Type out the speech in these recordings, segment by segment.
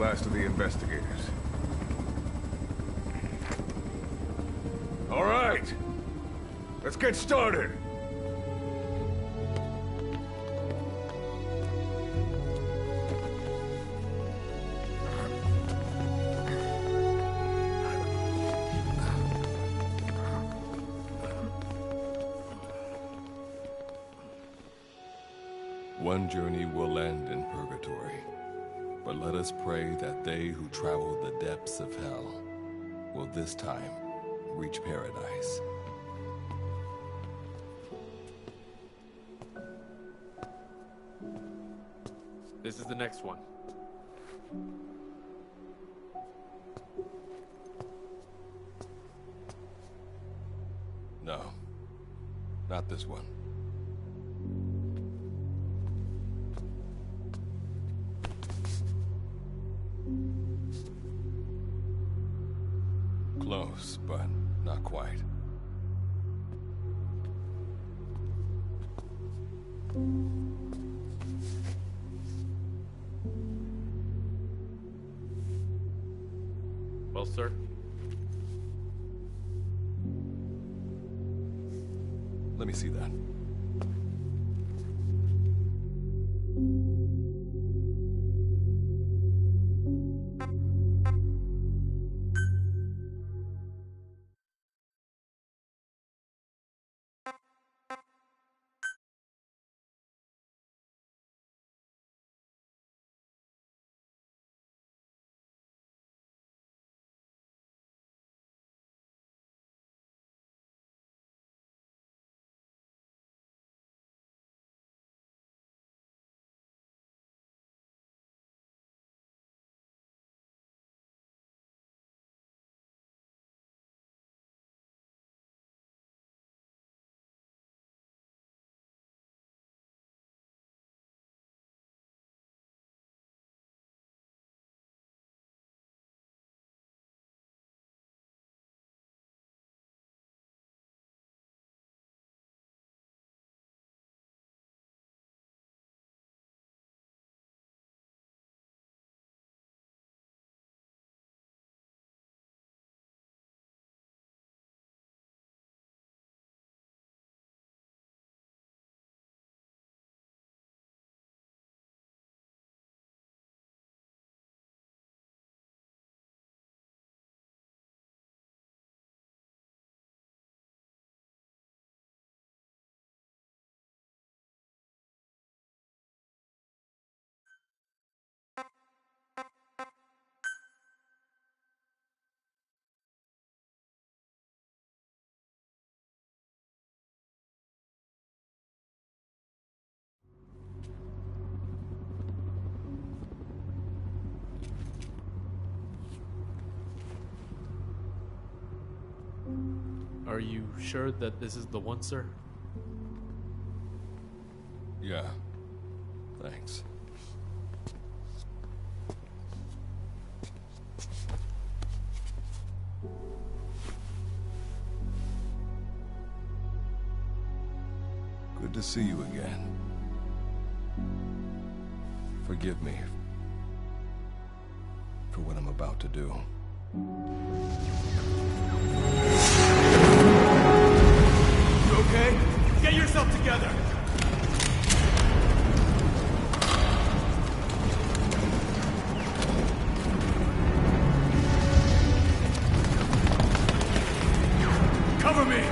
last of the investigators. All right, let's get started. One journey will end in purgatory, but let us pray that they who travel the depths of hell will this time reach paradise. This is the next one. No, not this one. Close, but not quite. Well, sir? Let me see that. Are you sure that this is the one, sir? Yeah. Thanks. Good to see you again. Forgive me for what I'm about to do. You okay? Get yourself together! Cover me!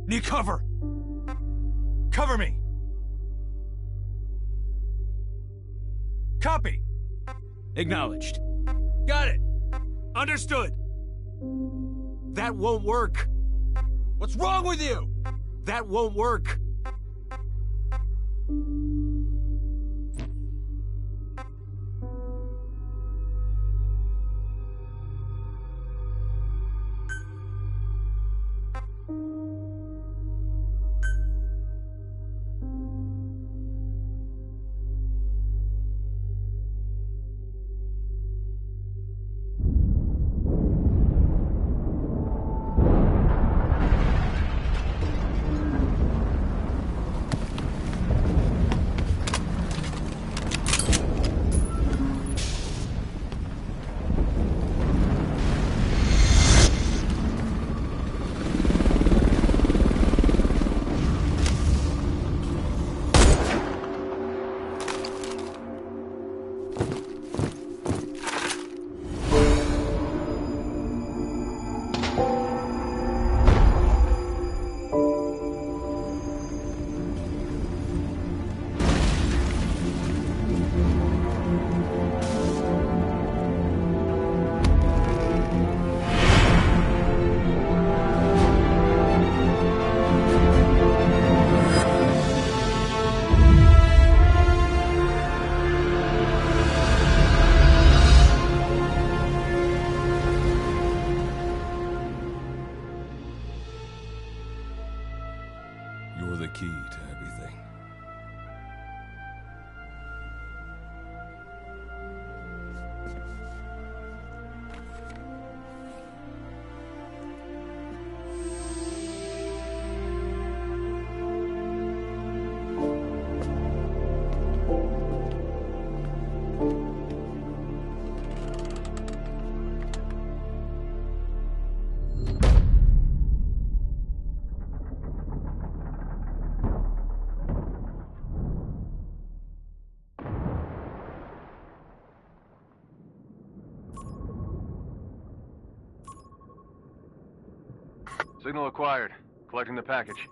Need cover! Cover me! Copy! Acknowledged. Got it! Understood! That won't work! What's wrong with you? That won't work! You're the key to everything. Signal acquired. Collecting the package.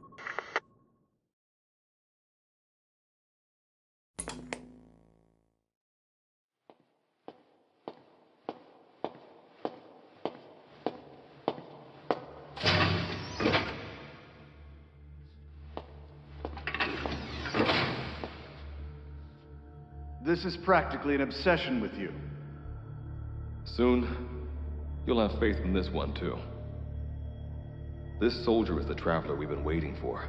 This is practically an obsession with you. Soon, you'll have faith in this one, too. This soldier is the traveler we've been waiting for.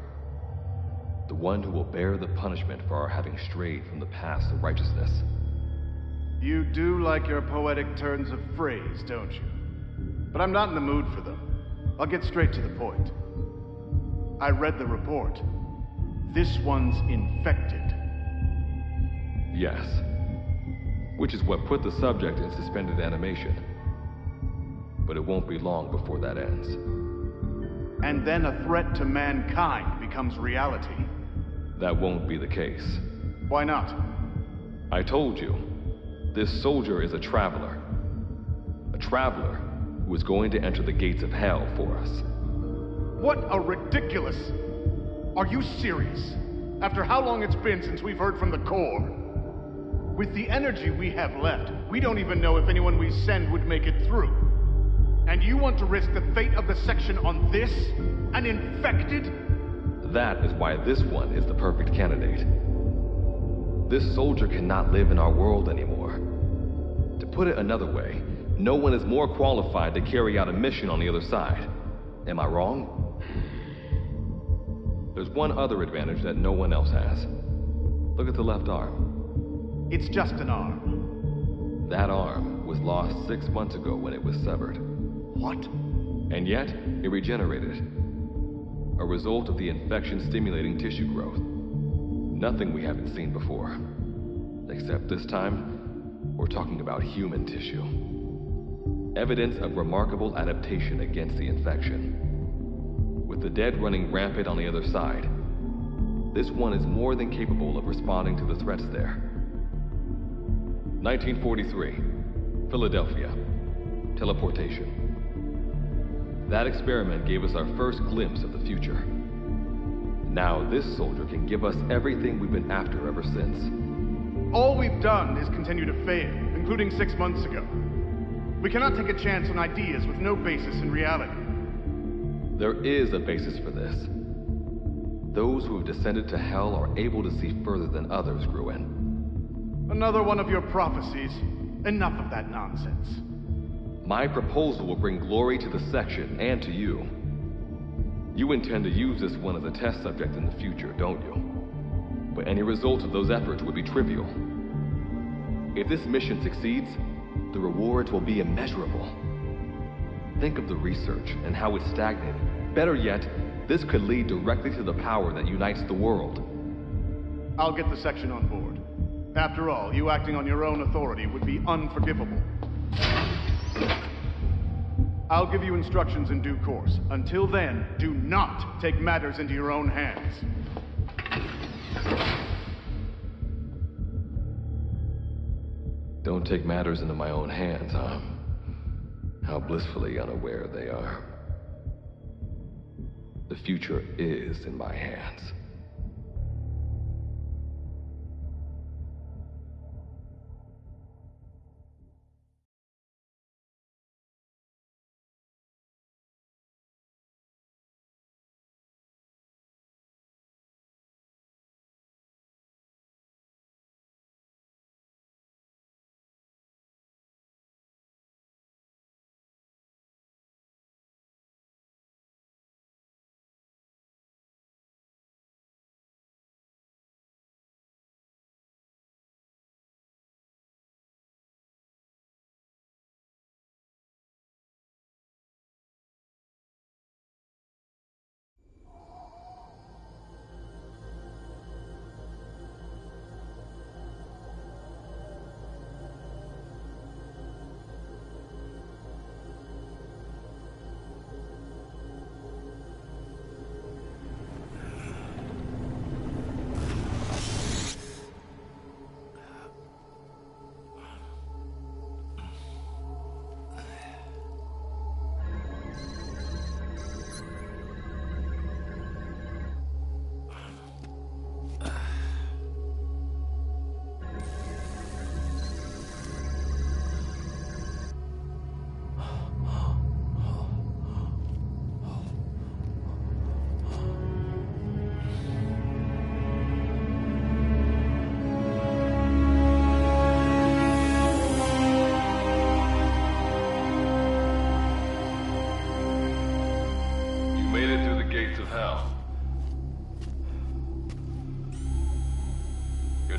The one who will bear the punishment for our having strayed from the paths of righteousness. You do like your poetic turns of phrase, don't you? But I'm not in the mood for them. I'll get straight to the point. I read the report. This one's infected. Yes. Which is what put the subject in suspended animation. But it won't be long before that ends. And then a threat to mankind becomes reality. That won't be the case. Why not? I told you, this soldier is a traveler. A traveler who is going to enter the gates of hell for us. What a ridiculous... Are you serious? After how long it's been since we've heard from the Corps? With the energy we have left, we don't even know if anyone we send would make it through. And you want to risk the fate of the section on this? An infected? That is why this one is the perfect candidate. This soldier cannot live in our world anymore. To put it another way, no one is more qualified to carry out a mission on the other side. Am I wrong? There's one other advantage that no one else has. Look at the left arm. It's just an arm. That arm was lost 6 months ago when it was severed. What? And yet, it regenerated. A result of the infection-stimulating tissue growth. Nothing we haven't seen before. Except this time, we're talking about human tissue. Evidence of remarkable adaptation against the infection. With the dead running rampant on the other side, this one is more than capable of responding to the threats there. 1943, Philadelphia. Teleportation. That experiment gave us our first glimpse of the future. Now this soldier can give us everything we've been after ever since. All we've done is continue to fail, including 6 months ago. We cannot take a chance on ideas with no basis in reality. There is a basis for this. Those who have descended to hell are able to see further than others, Gruen. Another one of your prophecies. Enough of that nonsense. My proposal will bring glory to the section and to you. You intend to use this one as a test subject in the future, don't you? But any result of those efforts would be trivial. If this mission succeeds, the rewards will be immeasurable. Think of the research and how it's stagnated. Better yet, this could lead directly to the power that unites the world. I'll get the section on board. After all, you acting on your own authority would be unforgivable. I'll give you instructions in due course. Until then, do not take matters into your own hands. Don't take matters into my own hands, huh? How blissfully unaware they are. The future is in my hands.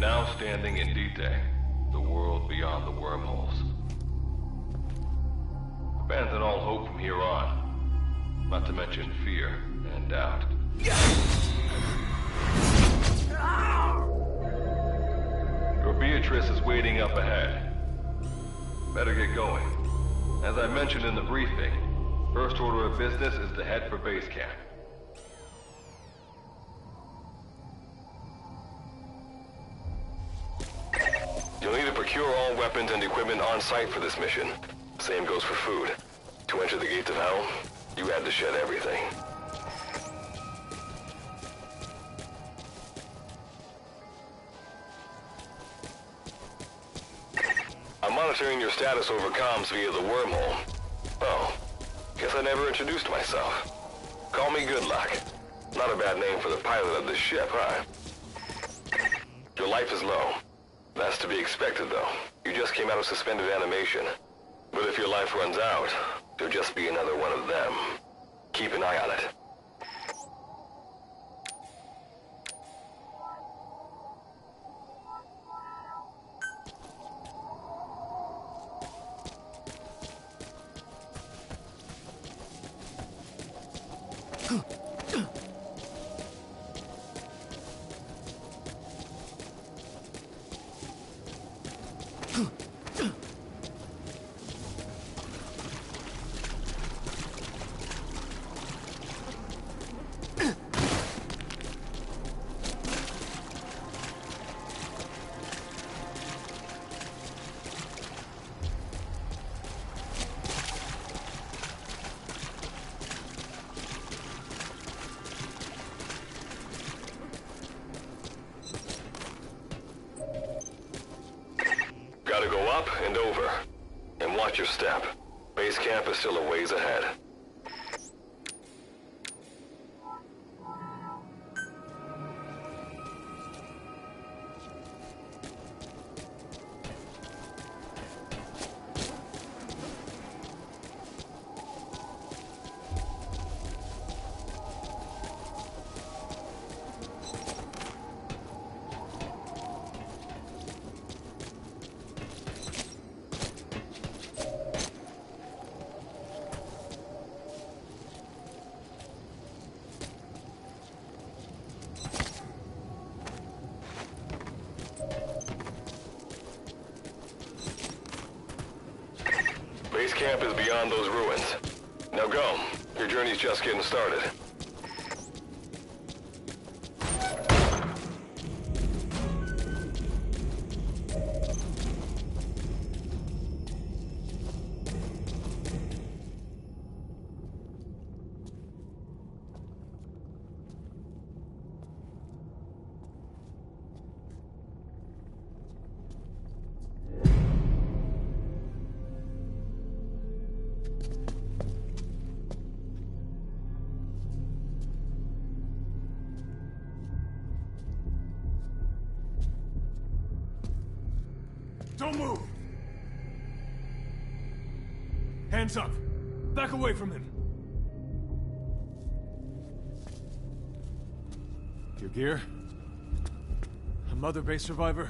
now standing in Dite, the world beyond the wormholes. Abandon all hope from here on, not to mention fear and doubt. Your Beatrice is waiting up ahead. Better get going. As I mentioned in the briefing, first order of business is to head for base camp. You'll need to procure all weapons and equipment on site for this mission. Same goes for food. To enter the gates of hell, you had to shed everything. I'm monitoring your status over comms via the wormhole. Oh, guess I never introduced myself. Call me Good Luck. Not a bad name for the pilot of this ship, huh? Your life is low. That's to be expected, though. You just came out of suspended animation. But if your life runs out, you'll just be another one of them. Keep an eye on it. Gotta go up and over. And watch your step. Base camp is still a ways ahead. Base camp is beyond those ruins. Now go. Your journey's just getting started. Don't move! Hands up! Back away from him! Your gear? A Mother Base survivor?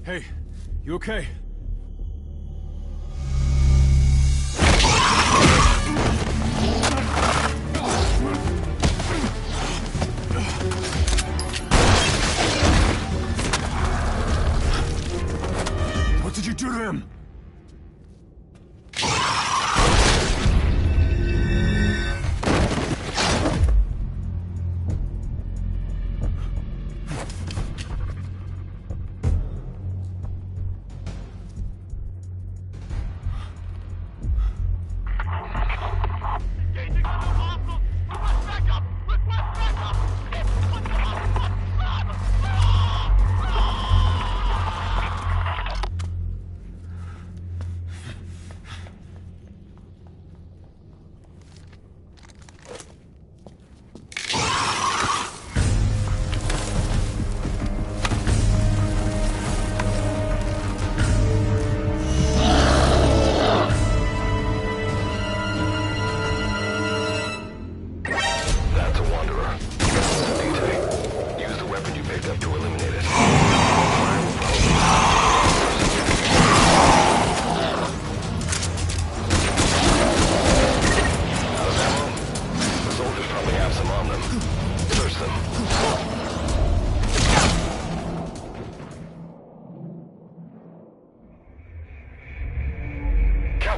Hey, you okay? What did you do to him?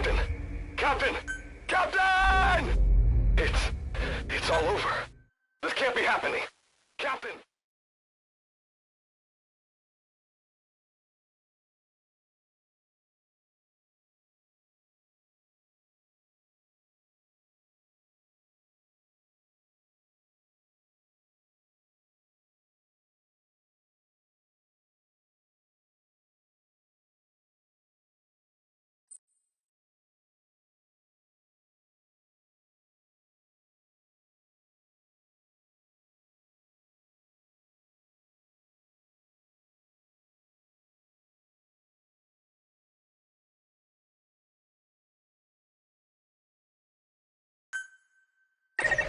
Captain! Captain! Captain! It's all over. This can't be happening. Captain!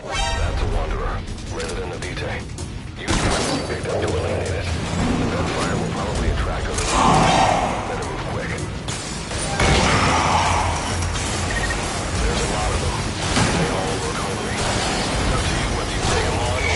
That's a Wanderer, resident of Vitae. Use the picked up to eliminate it. That fire will probably attract other people. Better move quick. There's a lot of them. They all look hungry. It's up to you whether you take them on or...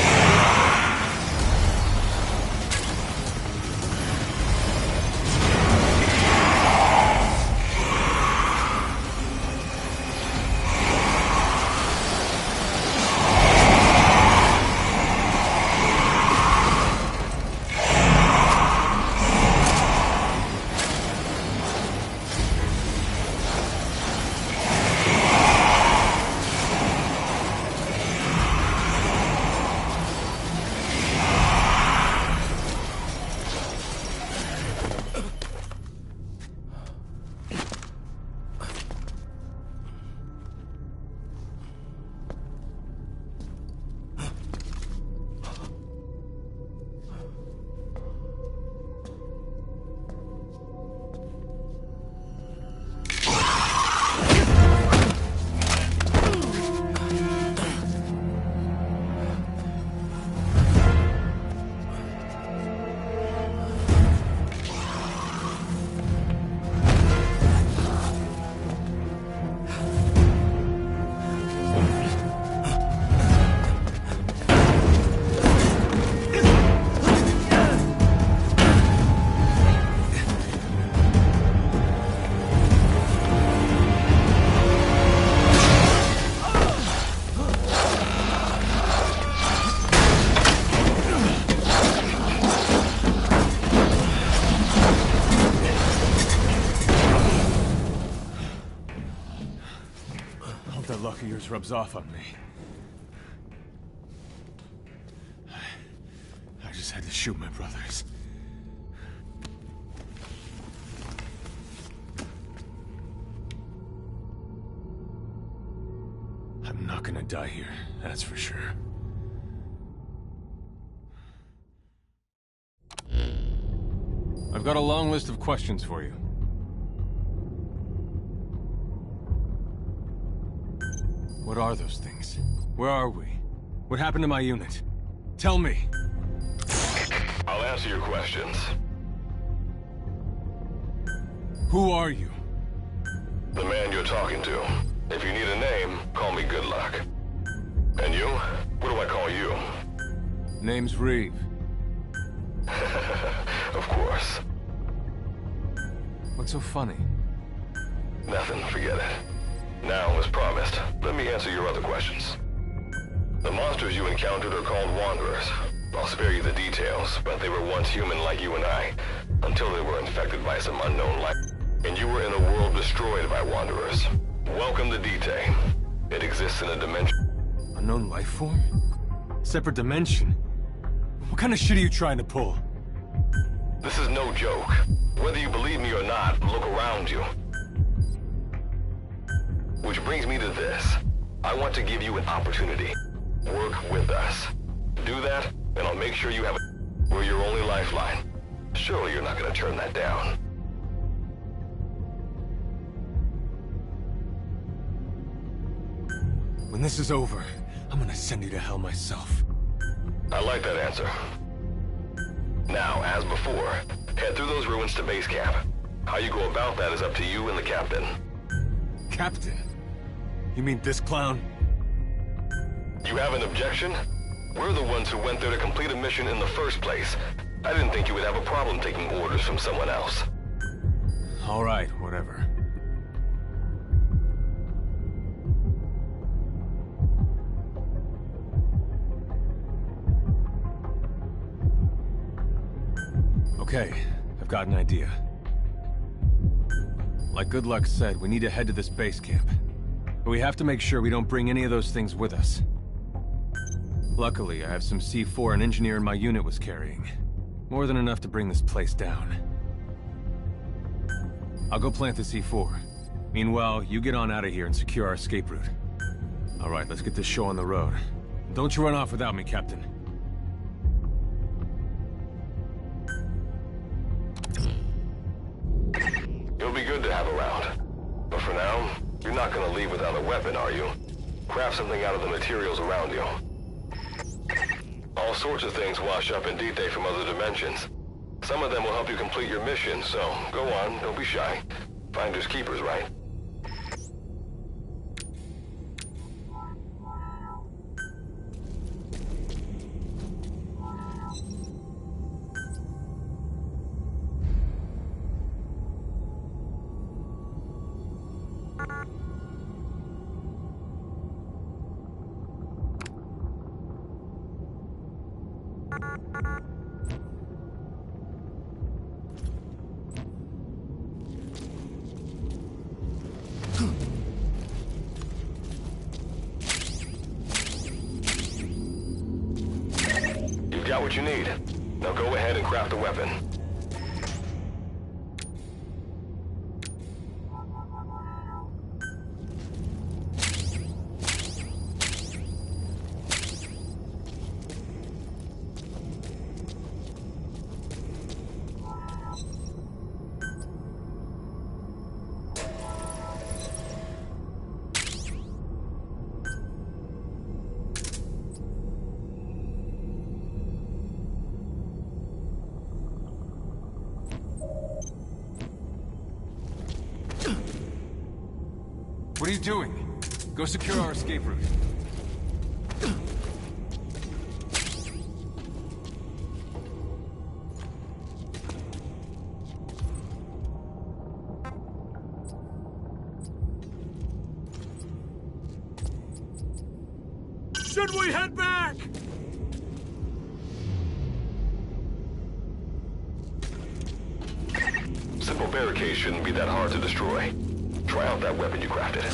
That luck of yours rubs off on me. I just had to shoot my brothers. I'm not gonna die here, that's for sure. I've got a long list of questions for you. What are those things? Where are we? What happened to my unit? Tell me! I'll answer your questions. Who are you? The man you're talking to. If you need a name, call me Good Luck. And you? What do I call you? Name's Reeve. Of course. What's so funny? Nothing, forget it. Now, as promised, let me answer your other questions. The monsters you encountered are called Wanderers. I'll spare you the details, but they were once human like you and I, until they were infected by some unknown life. And you were in a world destroyed by Wanderers. Welcome to Vitae. It exists in a dimension... Unknown life form? Separate dimension? What kind of shit are you trying to pull? This is no joke. Whether you believe me or not, look around you. Which brings me to this. I want to give you an opportunity. Work with us. Do that, and I'll make sure you have we're your only lifeline. Surely you're not going to turn that down. When this is over, I'm gonna send you to hell myself. I like that answer. Now, as before, head through those ruins to base camp. How you go about that is up to you and the captain. Captain? You mean this clown? You have an objection? We're the ones who went there to complete a mission in the first place. I didn't think you would have a problem taking orders from someone else. All right, whatever. Okay, I've got an idea. Like Good Luck said, we need to head to this base camp. But we have to make sure we don't bring any of those things with us. Luckily, I have some C4 an engineer in my unit was carrying. More than enough to bring this place down. I'll go plant the C4. Meanwhile, you get on out of here and secure our escape route. Alright, let's get this show on the road. Don't you run off without me, Captain. You'll be good to have around. But for now, you're not gonna leave without a weapon, are you? Craft something out of the materials around you. All sorts of things wash up in D-Day from other dimensions. Some of them will help you complete your mission, so go on, don't be shy. Finders keepers, right? You've got what you need. Now go ahead and craft a weapon. What are you doing? Go secure our escape route. Should we head back? Simple barricade shouldn't be that hard to destroy. Try out that weapon you crafted.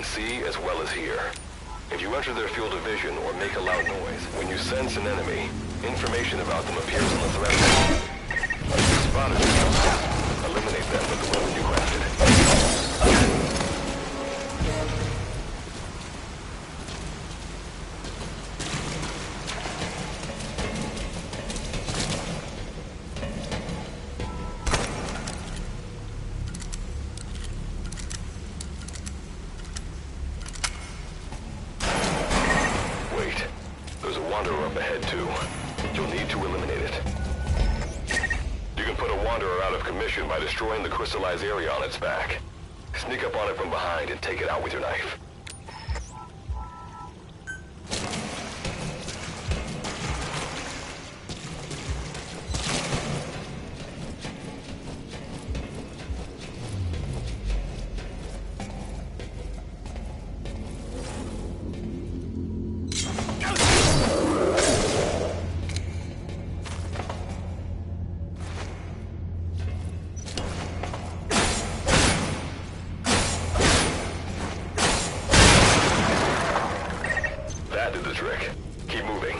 See as well as hear. If you enter their field of vision or make a loud noise, when you sense an enemy, information about them appears on the threat map. If you spot it, eliminate them with the weapon you crafted. eliminated. You can put a Wanderer out of commission by destroying the crystallized area on its back. Sneak up on it from behind and take it out with your knife. That did the trick. Keep moving.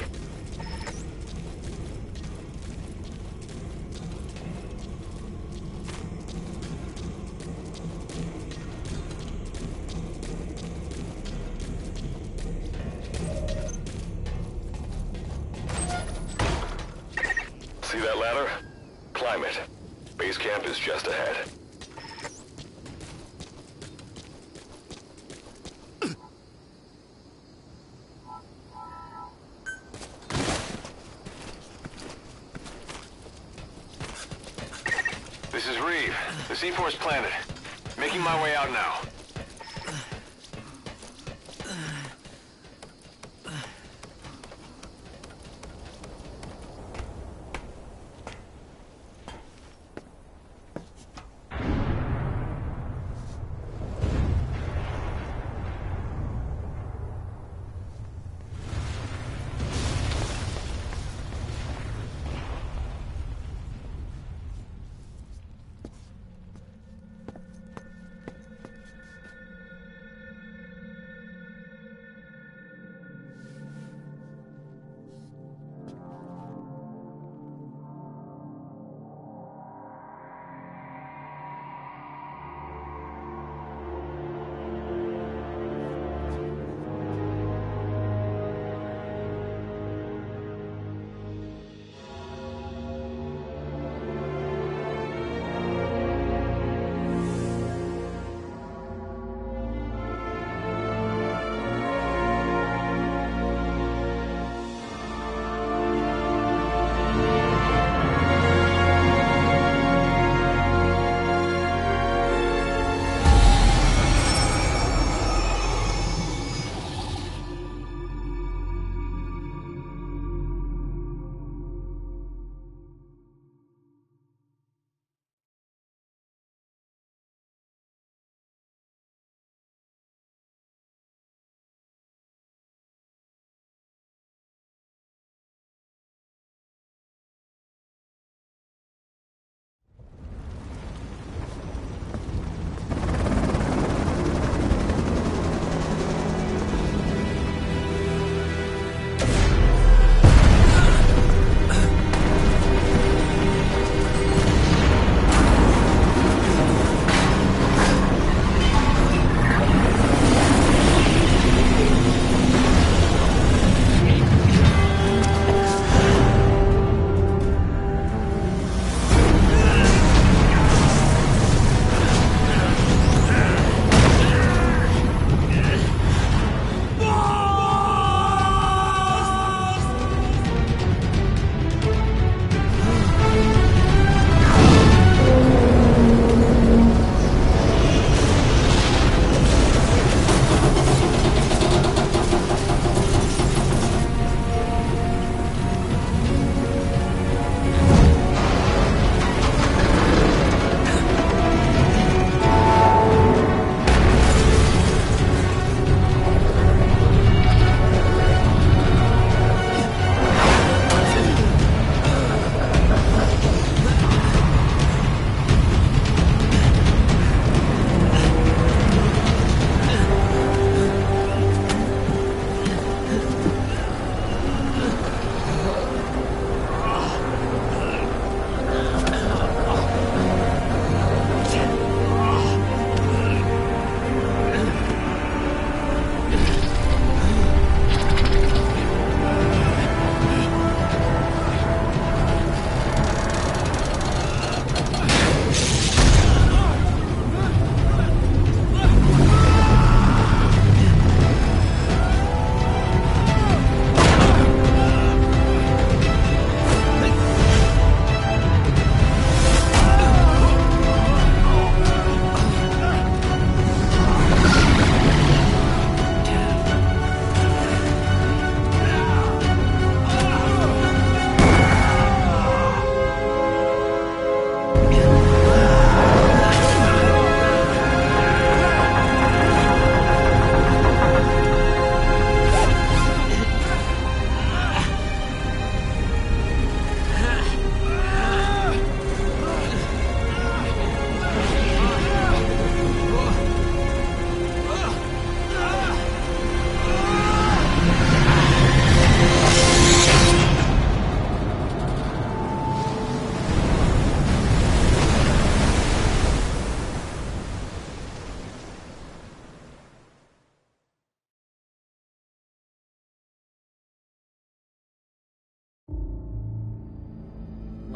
See that ladder? Climb it. Base camp is just ahead. This is Reeve. The C4's planted. Making my way out now.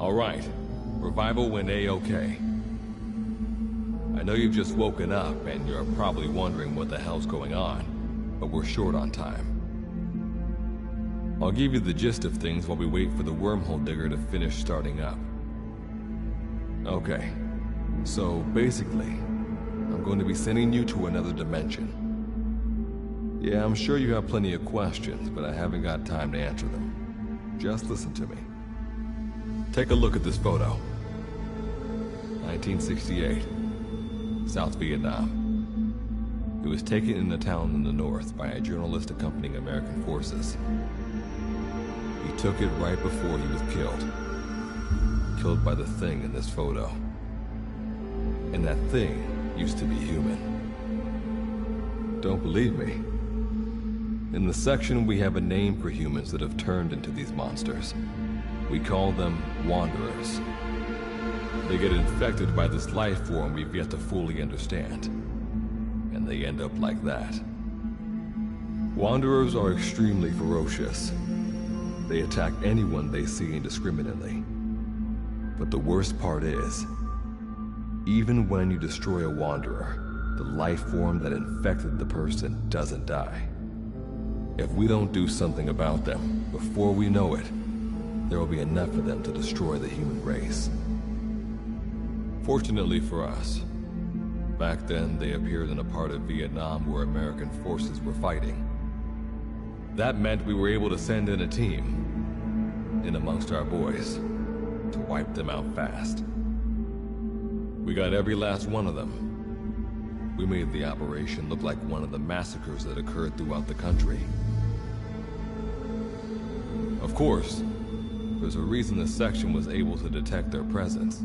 All right. Revival went A-okay. I know you've just woken up and you're probably wondering what the hell's going on, but we're short on time. I'll give you the gist of things while we wait for the wormhole digger to finish starting up. Okay, so basically, I'm going to be sending you to another dimension. Yeah, I'm sure you have plenty of questions, but I haven't got time to answer them. Just listen to me. Take a look at this photo. 1968, South Vietnam. It was taken in a town in the north by a journalist accompanying American forces. He took it right before he was killed. Killed by the thing in this photo. And that thing used to be human. Don't believe me? In the section, we have a name for humans that have turned into these monsters. We call them Wanderers. They get infected by this life form we've yet to fully understand. And they end up like that. Wanderers are extremely ferocious. They attack anyone they see indiscriminately. But the worst part is, even when you destroy a Wanderer, the life form that infected the person doesn't die. If we don't do something about them, before we know it, there will be enough of them to destroy the human race. Fortunately for us, back then they appeared in a part of Vietnam where American forces were fighting. That meant we were able to send in a team, in amongst our boys, to wipe them out fast. We got every last one of them. We made the operation look like one of the massacres that occurred throughout the country. Of course, there's a reason the section was able to detect their presence.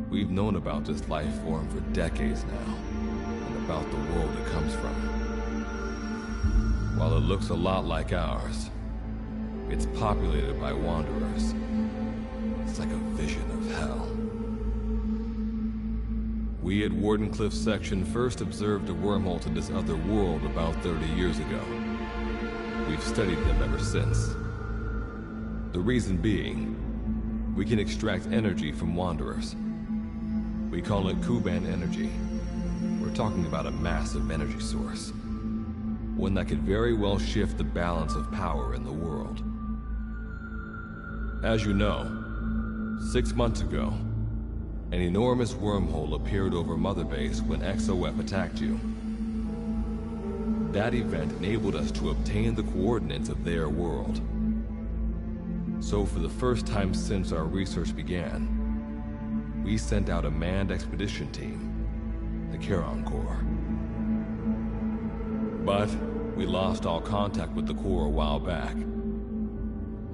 We've known about this life form for decades now, and about the world it comes from. While it looks a lot like ours, it's populated by Wanderers. It's like a vision of hell. We at Wardenclyffe Section first observed a wormhole to this other world about 30 years ago. We've studied them ever since. The reason being, we can extract energy from Wanderers. We call it Kuban energy. We're talking about a massive energy source. One that could very well shift the balance of power in the world. As you know, 6 months ago, an enormous wormhole appeared over Mother Base when XOF attacked you. That event enabled us to obtain the coordinates of their world. So for the first time since our research began, we sent out a manned expedition team, the Charon Corps. But we lost all contact with the Corps a while back.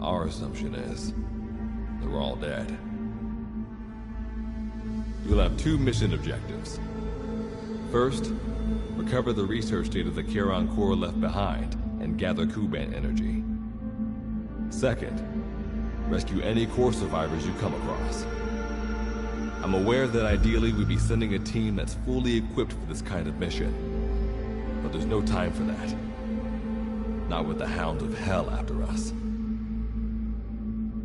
Our assumption is they're all dead. You'll have 2 mission objectives. First, recover the research data the Charon Corps left behind and gather Kuban energy. Second, rescue any Corps survivors you come across. I'm aware that ideally we'd be sending a team that's fully equipped for this kind of mission. But there's no time for that. Not with the Hound of Hell after us.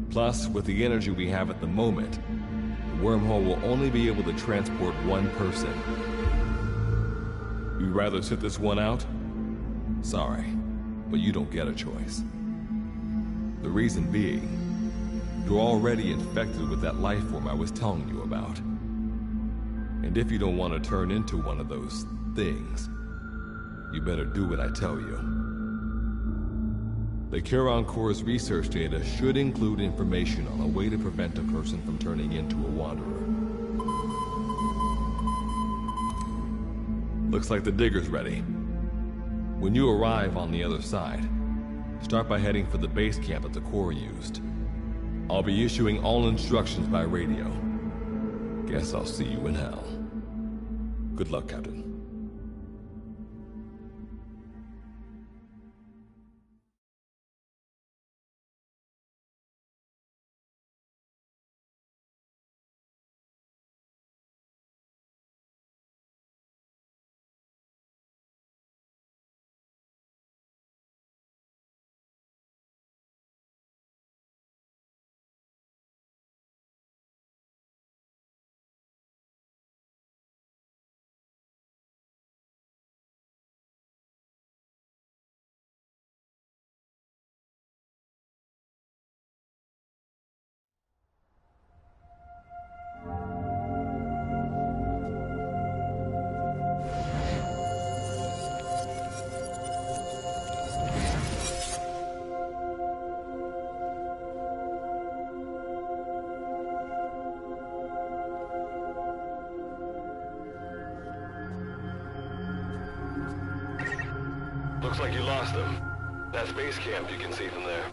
Plus, with the energy we have at the moment, the wormhole will only be able to transport one person. You'd rather sit this one out? Sorry, but you don't get a choice. The reason being, you're already infected with that life form I was telling you about. And if you don't want to turn into one of those things, you better do what I tell you. The Charon Corps' research data should include information on a way to prevent a person from turning into a Wanderer. Looks like the digger's ready. When you arrive on the other side, start by heading for the base camp that the Corps used. I'll be issuing all instructions by radio. Guess I'll see you in hell. Good luck, Captain. Looks like you lost them. That's base camp you can see from there.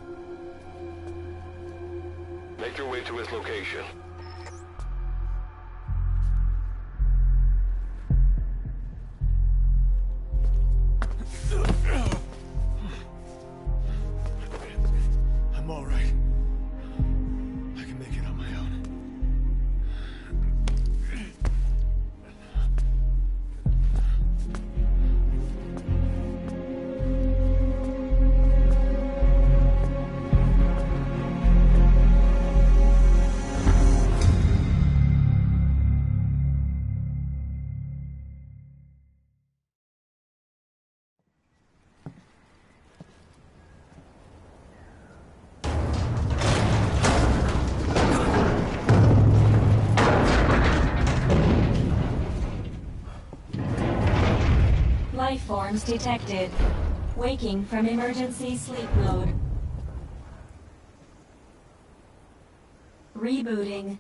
Make your way to its location. I'm all right. I can make it on my own. Life forms detected. Waking from emergency sleep mode. Rebooting.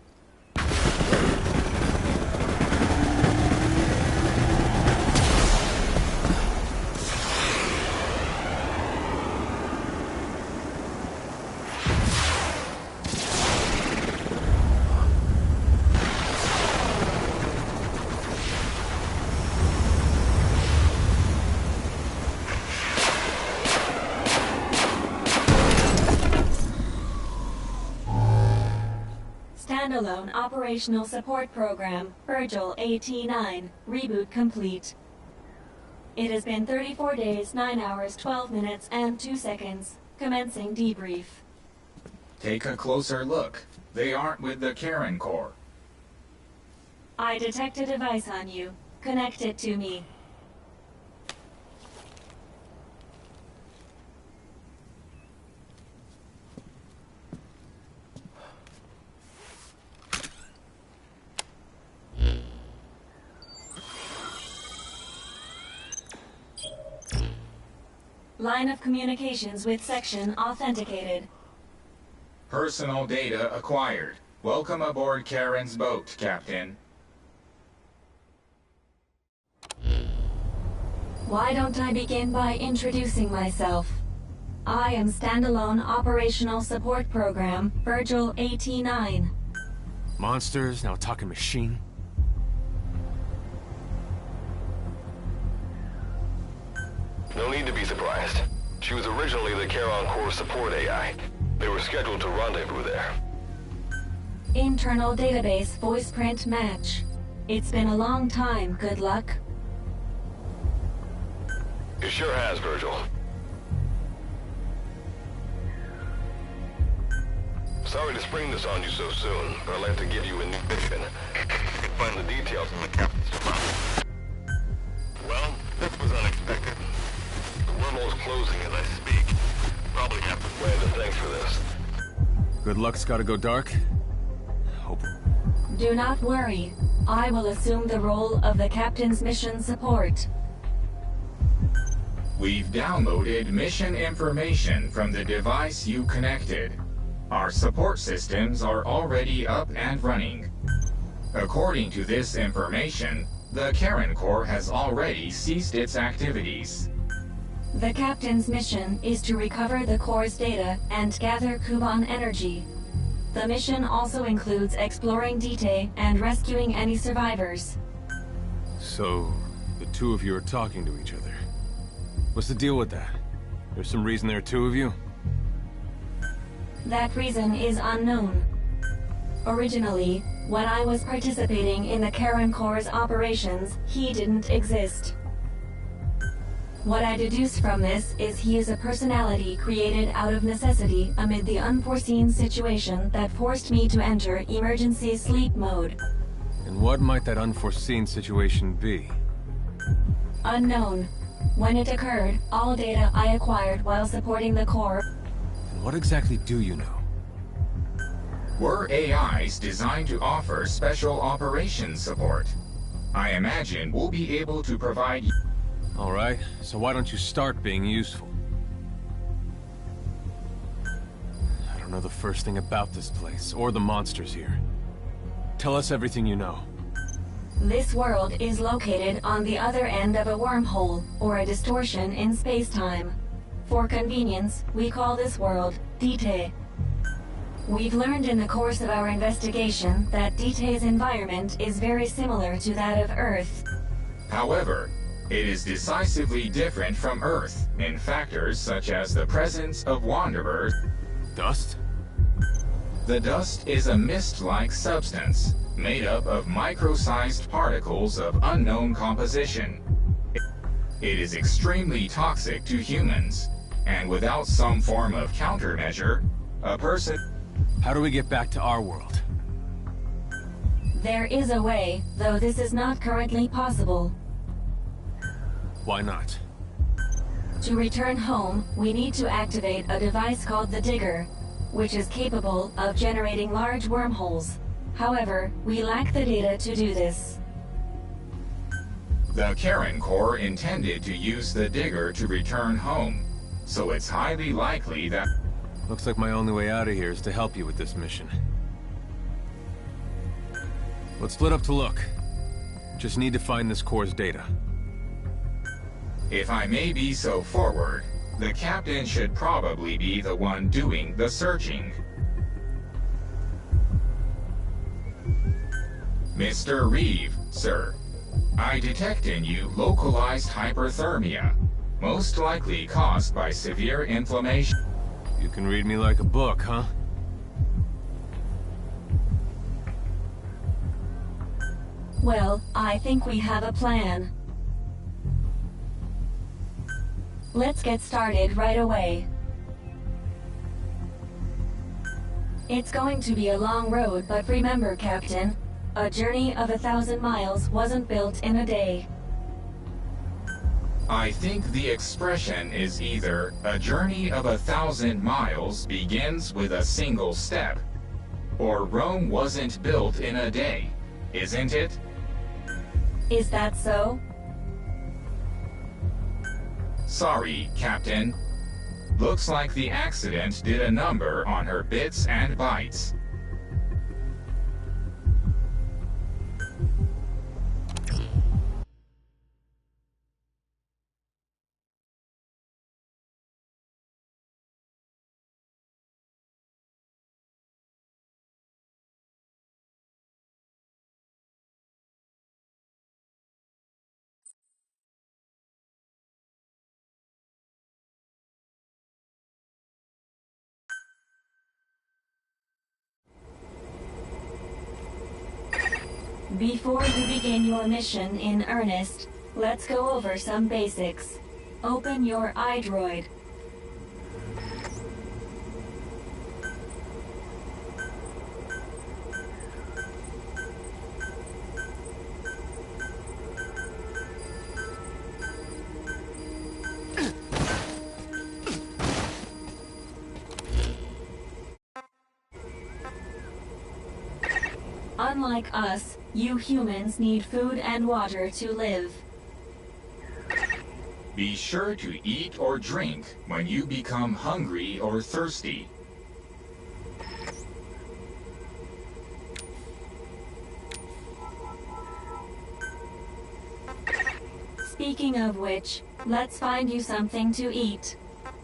Standalone Operational Support Program, Virgil AT-9, reboot complete. It has been 34 days, 9 hours, 12 minutes, and 2 seconds. Commencing debrief. Take a closer look. They aren't with the Karen Corps. I detect a device on you. Connect it to me. Line of communications with section authenticated. Personal data acquired. Welcome aboard Karen's boat, Captain. Why don't I begin by introducing myself? I am Standalone Operational Support Program, Virgil AT-9. Monsters, now a talking machine. No need to be surprised. She was originally the Charon Corps support AI. They were scheduled to rendezvous there. Internal database voice print match. It's been a long time, good luck. It sure has, Virgil. Sorry to spring this on you so soon, but I'd like to give you a new mission. You can find the details in the captain's file. Well, this was unexpected. The wormhole's closing as I speak. Probably have to plan to thanks for this. Good luck's gotta go dark. Hope. Do not worry. I will assume the role of the captain's mission support. We've downloaded mission information from the device you connected. Our support systems are already up and running. According to this information, the Karen Corps has already ceased its activities. The captain's mission is to recover the Corps' data and gather Kuban energy. The mission also includes exploring Dite and rescuing any survivors. So, the two of you are talking to each other. What's the deal with that? There's some reason there are two of you? That reason is unknown. Originally, when I was participating in the Karen Corps' operations, he didn't exist. What I deduce from this is he is a personality created out of necessity amid the unforeseen situation that forced me to enter emergency sleep mode. And what might that unforeseen situation be? Unknown. When it occurred, all data I acquired while supporting the Corps. And what exactly do you know? We're AIs designed to offer special operations support. I imagine we'll be able to provide you. All right, so why don't you start being useful? I don't know the first thing about this place, or the monsters here. Tell us everything you know. This world is located on the other end of a wormhole, or a distortion in space-time. For convenience, we call this world Dite. We've learned in the course of our investigation that Dite's environment is very similar to that of Earth. However, it is decisively different from Earth in factors such as the presence of wanderers. Dust? The dust is a mist-like substance made up of micro-sized particles of unknown composition. It is extremely toxic to humans, and without some form of countermeasure, a person... How do we get back to our world? There is a way, though this is not currently possible. Why not? To return home, we need to activate a device called the Digger, which is capable of generating large wormholes. However, we lack the data to do this. The Karen Corps intended to use the Digger to return home, so it's highly likely that... Looks like my only way out of here is to help you with this mission. Let's split up to look. Just need to find this Corps' data. If I may be so forward, the captain should probably be the one doing the searching. Mr. Reeve, sir, I detect in you localized hyperthermia, most likely caused by severe inflammation. You can read me like a book, huh? Well, I think we have a plan. Let's get started right away. It's going to be a long road, but remember, Captain, a journey of 1,000 miles wasn't built in a day. I think the expression is either a journey of 1,000 miles begins with a single step, or Rome wasn't built in a day, isn't it? Is that so? Sorry, Captain. Looks like the accident did a number on her bits and bytes. Before you begin your mission in earnest, let's go over some basics. Open your iDroid. Unlike us, you humans need food and water to live. Be sure to eat or drink when you become hungry or thirsty. Speaking of which, let's find you something to eat.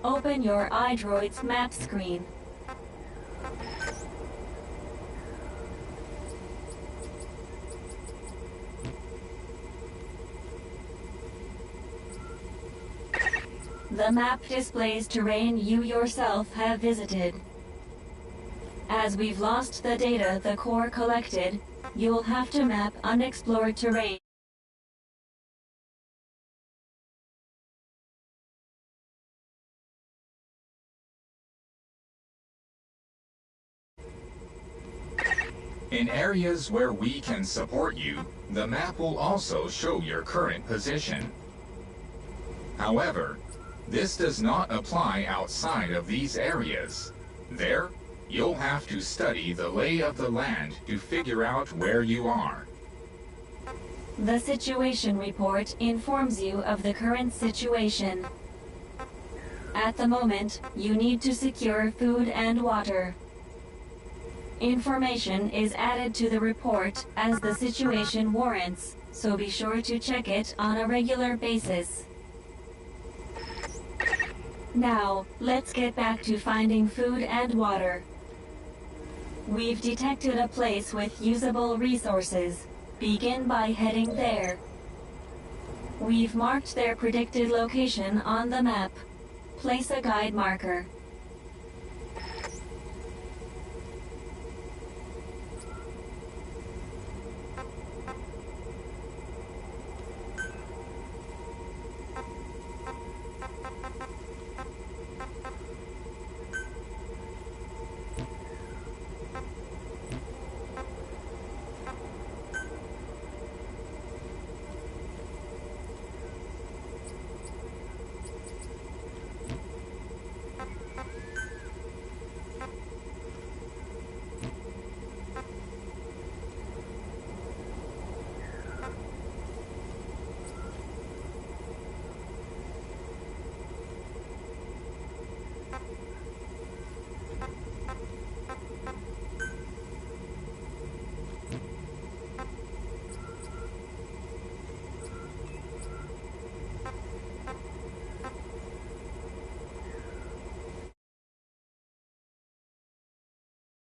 Open your iDroid's map screen. The map displays terrain you yourself have visited. As we've lost the data the Corps collected, you'll have to map unexplored terrain. In areas where we can support you, the map will also show your current position. However, this does not apply outside of these areas. There, you'll have to study the lay of the land to figure out where you are. The situation report informs you of the current situation. At the moment, you need to secure food and water. Information is added to the report as the situation warrants, so be sure to check it on a regular basis. Now, let's get back to finding food and water. We've detected a place with usable resources. Begin by heading there. We've marked their predicted location on the map. Place a guide marker.